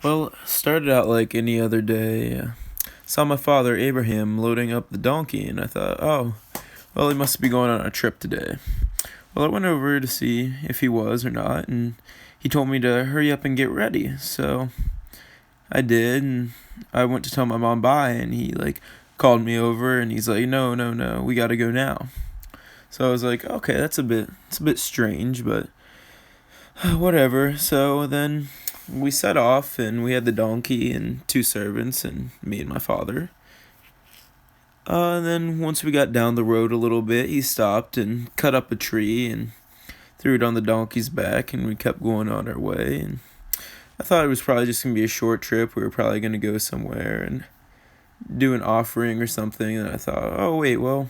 Well, started out like any other day. Saw my father Abraham loading up the donkey, and I thought, oh, well, he must be going on a trip today. Well, I went over to see if he was or not, and he told me to hurry up and get ready. So I did, and I went to tell my mom bye, and he called me over, and he's like, no, no, no, we gotta go now. So I was like, okay, it's a bit strange, but whatever. So then we set off, and we had the donkey and two servants, and me and my father. And then once we got down the road a little bit, he stopped and cut up a tree and threw it on the donkey's back, and we kept going on our way. And I thought it was probably just gonna be a short trip. We were probably gonna go somewhere and do an offering or something. And I thought, oh wait, well,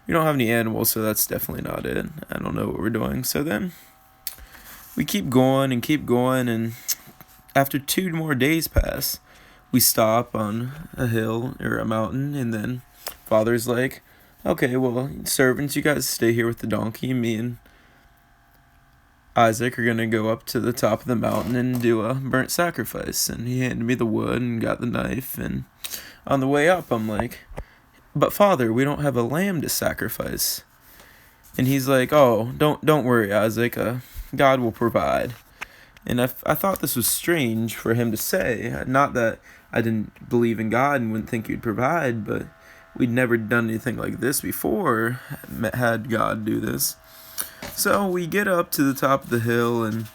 we don't have any animals, so that's definitely not it. I don't know what we're doing. So then we keep going, and after 2 more days pass, we stop on a hill or a mountain, and then father's like, okay, well, servants, you guys stay here with the donkey. Me and Isaac are going to go up to the top of the mountain and do a burnt sacrifice. And he handed me the wood and got the knife, and on the way up, I'm like, but father, we don't have a lamb to sacrifice. And he's like, oh, don't worry, Isaac, God will provide. And I thought this was strange for him to say. Not that I didn't believe in God and wouldn't think he'd provide, but we'd never done anything like this before, had God do this. So we get up to the top of the hill, and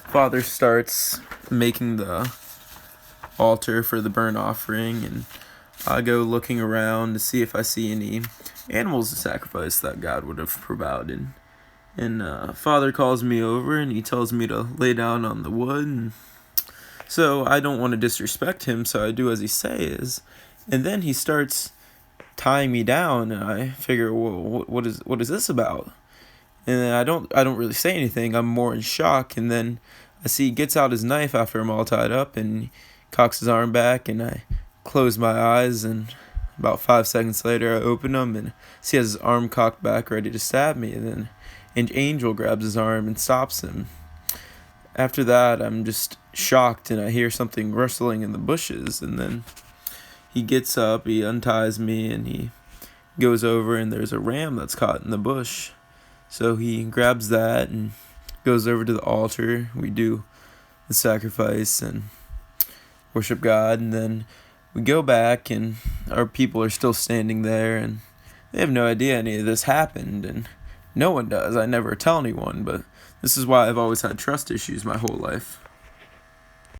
father starts making the altar for the burnt offering, and I go looking around to see if I see any animals to sacrifice that God would have provided. And father calls me over, and he tells me to lay down on the wood. And so I don't want to disrespect him, so I do as he says. And then he starts tying me down, and I figure, well, what is this about? And then I don't really say anything. I'm more in shock. And then I see he gets out his knife after I'm all tied up, and cocks his arm back, and I close my eyes, and about 5 seconds later I open them and see he has his arm cocked back ready to stab me. And then an angel grabs his arm and stops him. After that, I'm just shocked, and I hear something rustling in the bushes, and then he gets up, he unties me, and he goes over, and there's a ram that's caught in the bush. So he grabs that and goes over to the altar. We do the sacrifice and worship God, and then we go back, and our people are still standing there, and they have no idea any of this happened, and no one does. I never tell anyone, but this is why I've always had trust issues my whole life.